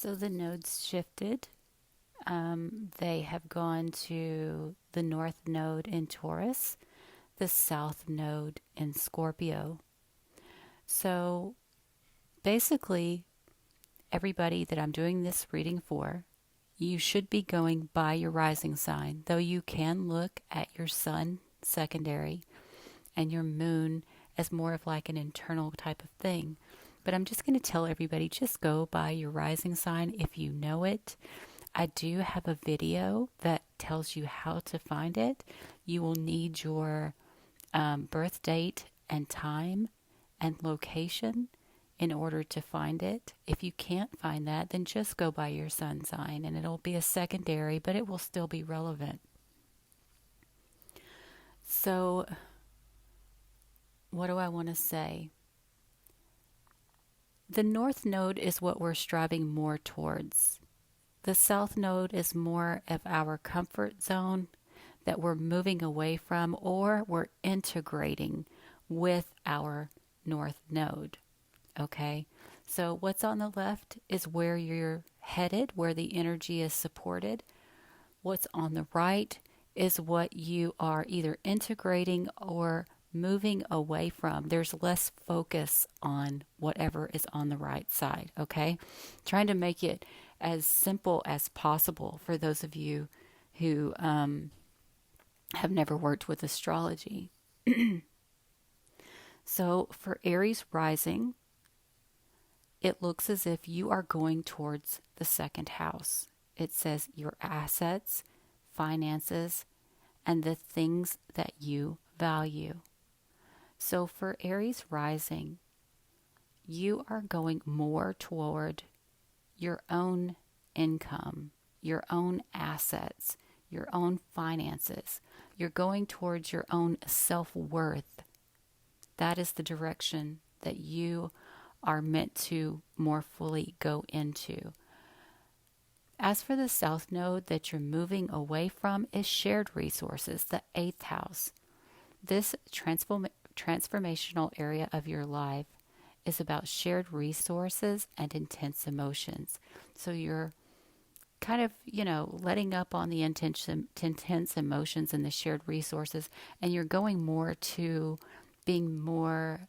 So the nodes shifted. They have gone to the north node in Taurus, the south node in Scorpio. So basically, everybody that I'm doing this reading for, you should be going by your rising sign, though you can look at your sun secondary and your moon as more of like an internal type of thing. But I'm just going to tell everybody, just go by your rising sign if you know it. I do have a video that tells you how to find it. You will need your birth date and time and location in order to find it. If you can't find that, then just go by your sun sign and it'll be a secondary, but it will still be relevant. So, what do I want to say? The north node is what we're striving more towards. The south node is more of our comfort zone that we're moving away from, or we're integrating with our north node. Okay? So what's on the left is where you're headed, where the energy is supported. What's on the right is what you are either integrating or moving away from. There's less focus on whatever is on the right side, okay? Trying to make it as simple as possible for those of you who have never worked with astrology. So for Aries rising, it looks as if you are going towards the second house. It says your assets, finances, and the things that you value. So for Aries rising, you are going more toward your own income, your own assets, your own finances. You're going towards your own self-worth. That is the direction that you are meant to more fully go into. As for the south node that you're moving away from is shared resources, the 8th house. This transformational area of your life is about shared resources and intense emotions. So you're kind of, letting up on the intense emotions and the shared resources, and you're going more to being more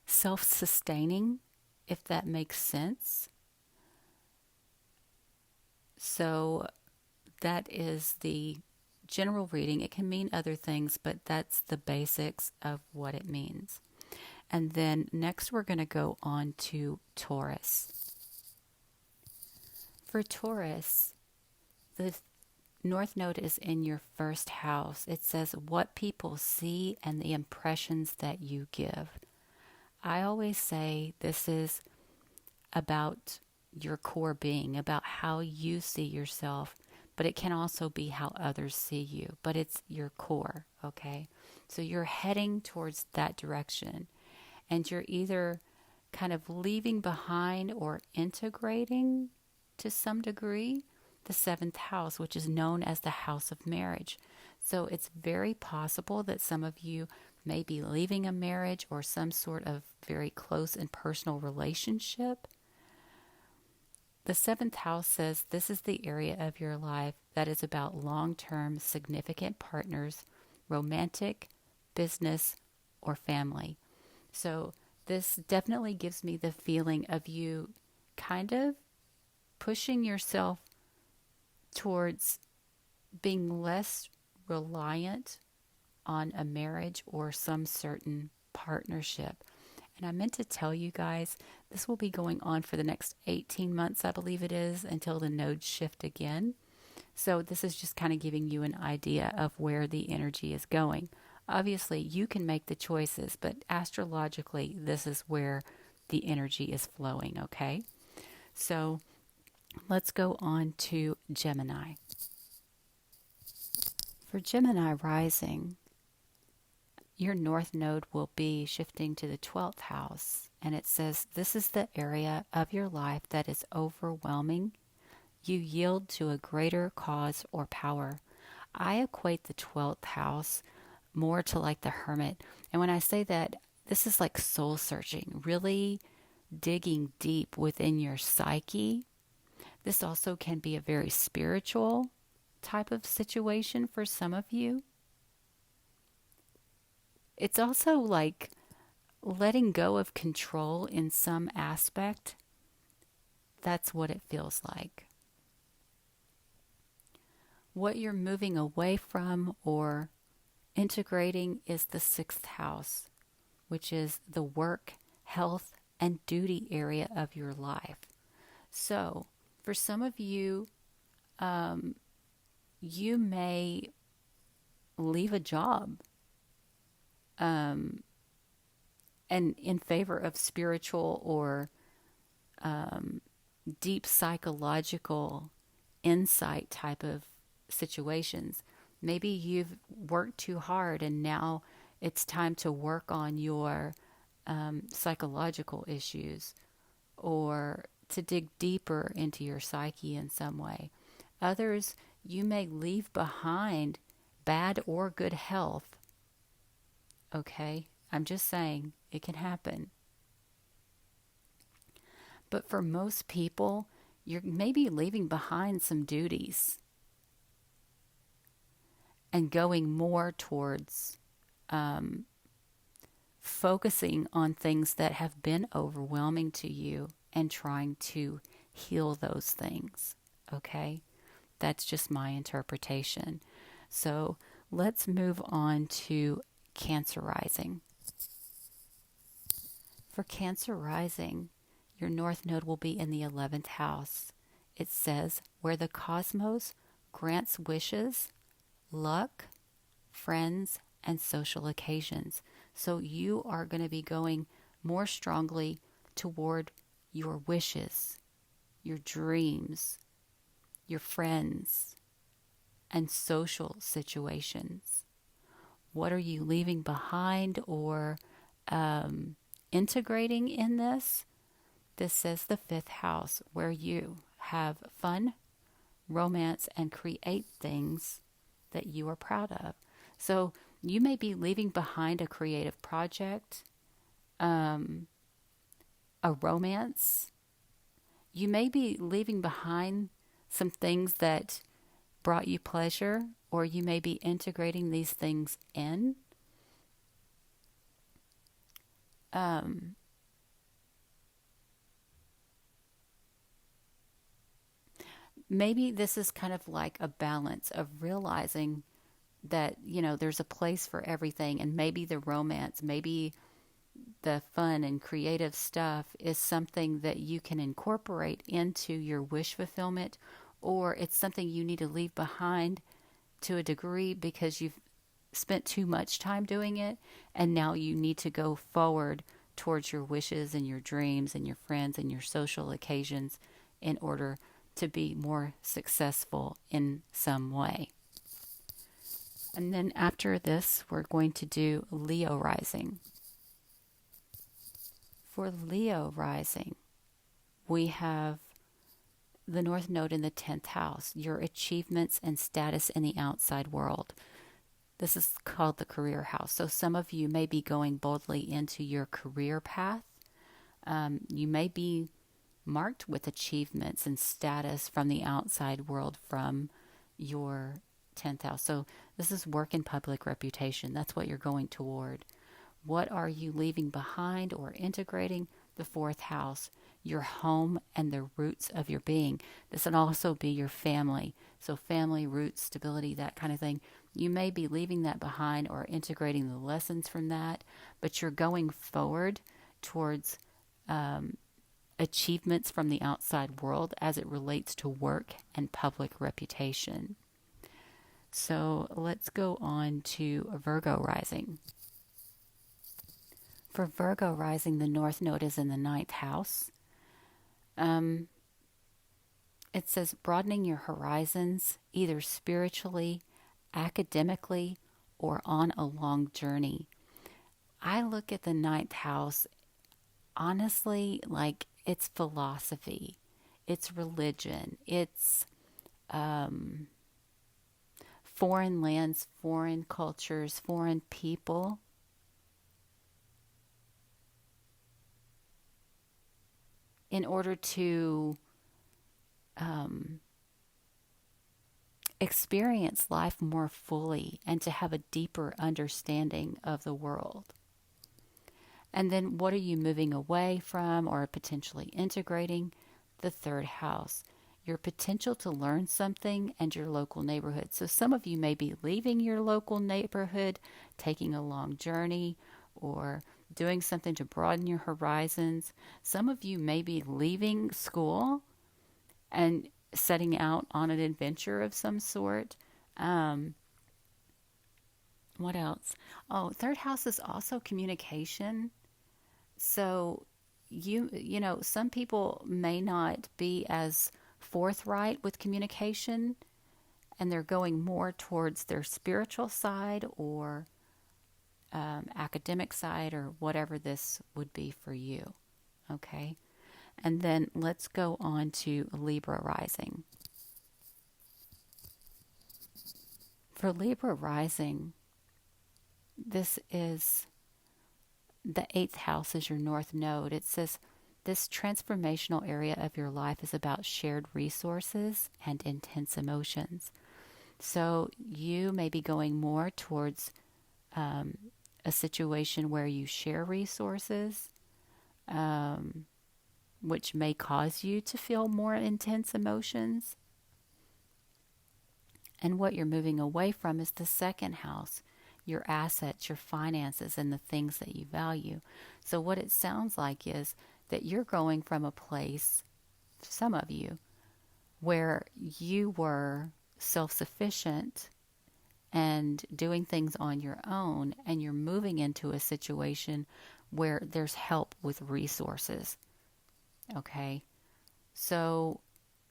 self-sustaining, if that makes sense. So that is the general reading. It can mean other things, but that's the basics of what it means. And then next we're going to go on to Taurus. For Taurus, the North Node is in your first house. It says what people see and the impressions that you give. I always say this is about your core being, about how you see yourself, but it can also be how others see you, but it's your core, okay? So you're heading towards that direction, and you're either kind of leaving behind or integrating to some degree the 7th house, which is known as the house of marriage. So it's very possible that some of you may be leaving a marriage or some sort of very close and personal relationship. The 7th house says this is the area of your life that is about long-term significant partners, romantic, business, or family. So this definitely gives me the feeling of you kind of pushing yourself towards being less reliant on a marriage or some certain partnership. And I meant to tell you guys, this will be going on for the next 18 months, I believe it is, until the nodes shift again. So this is just kind of giving you an idea of where the energy is going. Obviously, you can make the choices, but astrologically, this is where the energy is flowing, okay? So let's go on to Gemini. For Gemini rising, your North Node will be shifting to the 12th house, and it says this is the area of your life that is overwhelming. You yield to a greater cause or power. I equate the 12th house more to like the hermit. And when I say that, this is like soul searching, really digging deep within your psyche. This also can be a very spiritual type of situation for some of you. It's also like letting go of control in some aspect. That's what it feels like. What you're moving away from or integrating is the 6th house, which is the work, health, and duty area of your life. So, for some of you, you may leave a job and in favor of spiritual or deep psychological insight type of situations. Maybe you've worked too hard and now it's time to work on your psychological issues or to dig deeper into your psyche in some way. Others, you may leave behind bad or good health. Okay? I'm just saying it can happen. But for most people, you're maybe leaving behind some duties and going more towards focusing on things that have been overwhelming to you and trying to heal those things. Okay? That's just my interpretation. So let's move on to Cancer rising. For Cancer rising, your North Node will be in the 11th house. It says, where the cosmos grants wishes, luck, friends, and social occasions. So you are going to be going more strongly toward your wishes, your dreams, your friends, and social situations. What are you leaving behind or integrating in this? This says the 5th house, where you have fun, romance, and create things that you are proud of. So you may be leaving behind a creative project, a romance. You may be leaving behind some things that brought you pleasure, or you may be integrating these things in. Maybe this is kind of like a balance of realizing that, there's a place for everything, and maybe the romance, maybe the fun and creative stuff is something that you can incorporate into your wish fulfillment, or it's something you need to leave behind to a degree because you've spent too much time doing it, and now you need to go forward towards your wishes and your dreams and your friends and your social occasions in order to be more successful in some way. And then after this, we're going to do Leo rising. For Leo rising, we have the North Node in the 10th house, your achievements and status in the outside world. This is called the career house. So some of you may be going boldly into your career path. You may be marked with achievements and status from the outside world from your 10th house. So this is work and public reputation. That's what you're going toward. What are you leaving behind or integrating? The 4th house, your home and the roots of your being. This can also be your family. So family, roots, stability, that kind of thing. You may be leaving that behind or integrating the lessons from that, but you're going forward towards achievements from the outside world as it relates to work and public reputation. So let's go on to Virgo rising. For Virgo rising, the North Node is in the 9th house. It says broadening your horizons, either spiritually, academically, or on a long journey. I look at the 9th house, honestly, like it's philosophy, it's religion, it's foreign lands, foreign cultures, foreign people. in order to experience life more fully and to have a deeper understanding of the world. And then what are you moving away from or potentially integrating? The third house, your potential to learn something and your local neighborhood. So some of you may be leaving your local neighborhood, taking a long journey, or doing something to broaden your horizons. Some of you may be leaving school and setting out on an adventure of some sort. What else? Oh, third house is also communication. So you know, some people may not be as forthright with communication, and they're going more towards their spiritual side or academic side or whatever this would be for you. Okay. And then let's go on to Libra rising. For Libra rising, this is the 8th house is your north node. It says this transformational area of your life is about shared resources and intense emotions. So you may be going more towards a situation where you share resources, which may cause you to feel more intense emotions. And what you're moving away from is the 2nd house, your assets, your finances, and the things that you value. So what it sounds like is that you're going from a place, some of you, where you were self-sufficient and doing things on your own, and you're moving into a situation where there's help with resources. Okay? So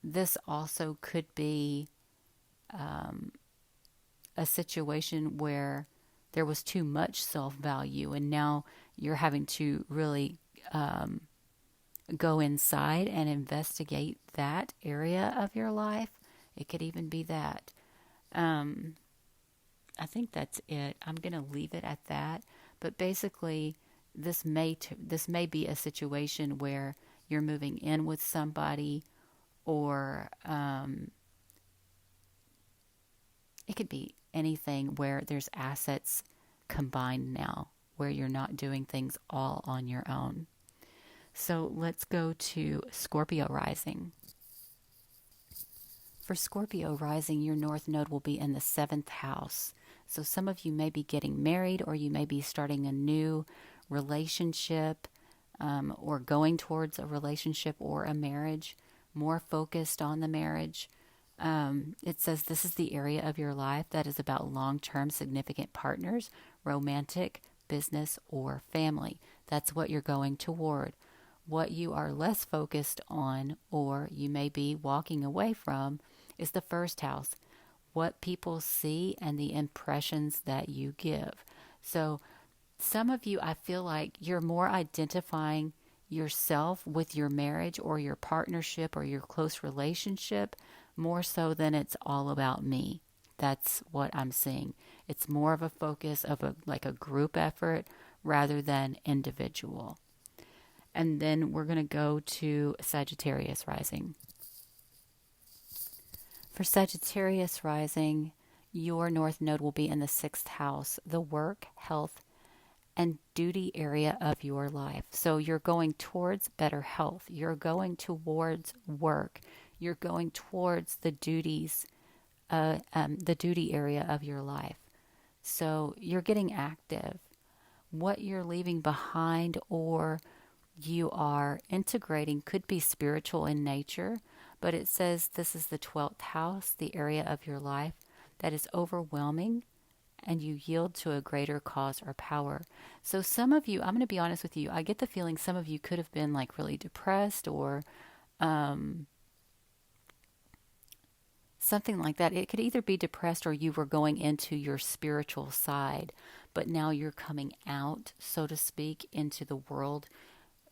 this also could be a situation where there was too much self-value, and now you're having to really go inside and investigate that area of your life. It could even be that. I think that's it. I'm going to leave it at that. But basically, this may be a situation where you're moving in with somebody, or it could be anything where there's assets combined now, where you're not doing things all on your own. So let's go to Scorpio rising. For Scorpio rising, your north node will be in the 7th house. So some of you may be getting married, or you may be starting a new relationship, or going towards a relationship or a marriage, more focused on the marriage. It says this is the area of your life that is about long-term significant partners, romantic, business, or family. That's what you're going toward. What you are less focused on, or you may be walking away from, is the 1st house, what people see and the impressions that you give. So some of you, I feel like you're more identifying yourself with your marriage or your partnership or your close relationship, more so than it's all about me. That's what I'm seeing. It's more of a focus of a group effort rather than individual. And then we're going to go to Sagittarius rising. For Sagittarius rising, your north node will be in the 6th house, the work, health, and duty area of your life. So you're going towards better health. You're going towards work. You're going towards the duties, the duty area of your life. So you're getting active. What you're leaving behind or you are integrating could be spiritual in nature, but it says this is the 12th house, the area of your life that is overwhelming, and you yield to a greater cause or power. So some of you, I'm going to be honest with you, I get the feeling some of you could have been like really depressed or something like that. It could either be depressed or you were going into your spiritual side, but now you're coming out, so to speak, into the world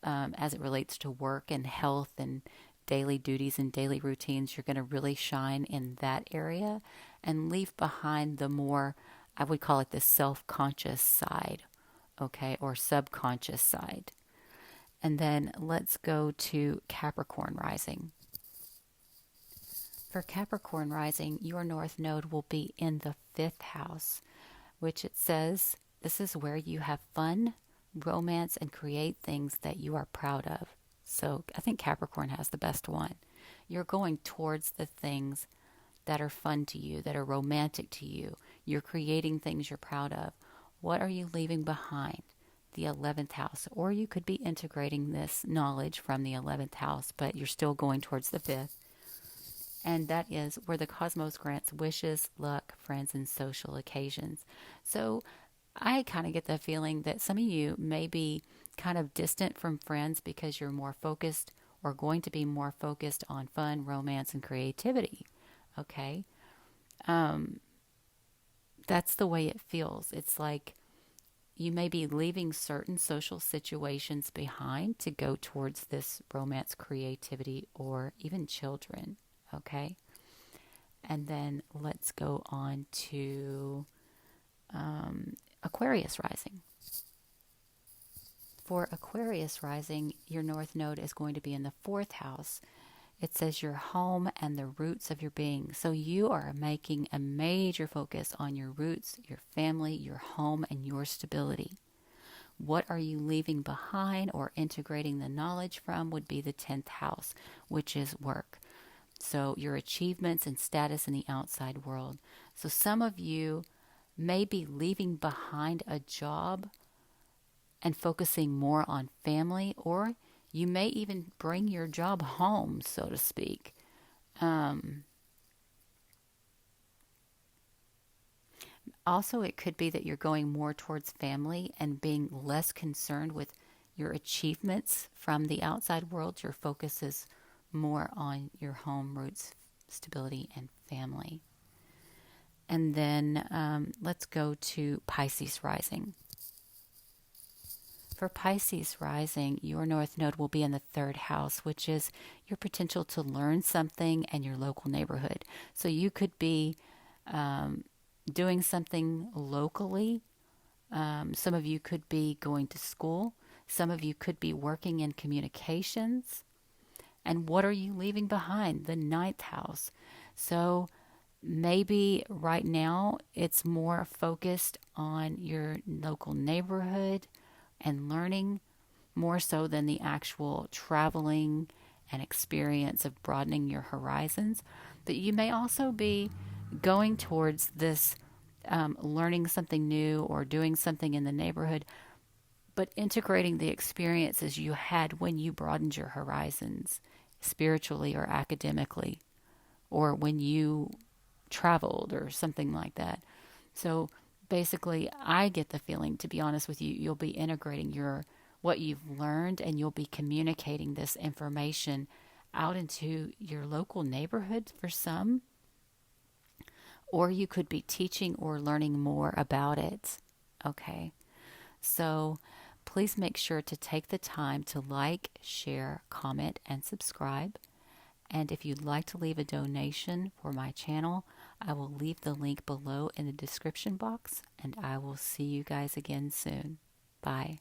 as it relates to work and health and daily duties and daily routines. You're going to really shine in that area and leave behind the more, I would call it the self-conscious side, okay, or subconscious side. And then let's go to Capricorn rising. For Capricorn rising, your North Node will be in the 5th house, which it says this is where you have fun, romance, and create things that you are proud of. So I think Capricorn has the best one. You're going towards the things that are fun to you, that are romantic to you. You're creating things you're proud of. What are you leaving behind? The 11th house. Or you could be integrating this knowledge from the 11th house, but you're still going towards the 5th. And that is where the cosmos grants wishes, luck, friends, and social occasions. So I kind of get the feeling that some of you may be kind of distant from friends because you're more focused or going to be more focused on fun, romance, and creativity. Okay? That's the way it feels. It's like you may be leaving certain social situations behind to go towards this romance, creativity, or even children. Okay? And then let's go on to Aquarius rising. For Aquarius rising, your North Node is going to be in the 4th house. It says your home and the roots of your being. So you are making a major focus on your roots, your family, your home, and your stability. What are you leaving behind or integrating the knowledge from would be the 10th house, which is work. So your achievements and status in the outside world. So some of you may be leaving behind a job and focusing more on family, or you may even bring your job home, so to speak. Also, it could be that you're going more towards family and being less concerned with your achievements from the outside world. Your focus is more on your home, roots, stability, and family. And then let's go to Pisces rising. For Pisces rising, your North Node will be in the 3rd house, which is your potential to learn something and your local neighborhood. So you could be doing something locally. Some of you could be going to school. Some of you could be working in communications. And what are you leaving behind? The 9th house. So maybe right now it's more focused on your local neighborhood and learning more so than the actual traveling and experience of broadening your horizons. But you may also be going towards this learning something new or doing something in the neighborhood, but integrating the experiences you had when you broadened your horizons spiritually or academically, or when you traveled or something like that. So basically, I get the feeling, to be honest with you, you'll be integrating what you've learned, and you'll be communicating this information out into your local neighborhood for some, or you could be teaching or learning more about it. Okay, so please make sure to take the time to like, share, comment, and subscribe. And if you'd like to leave a donation for my channel, I will leave the link below in the description box, and I will see you guys again soon. Bye.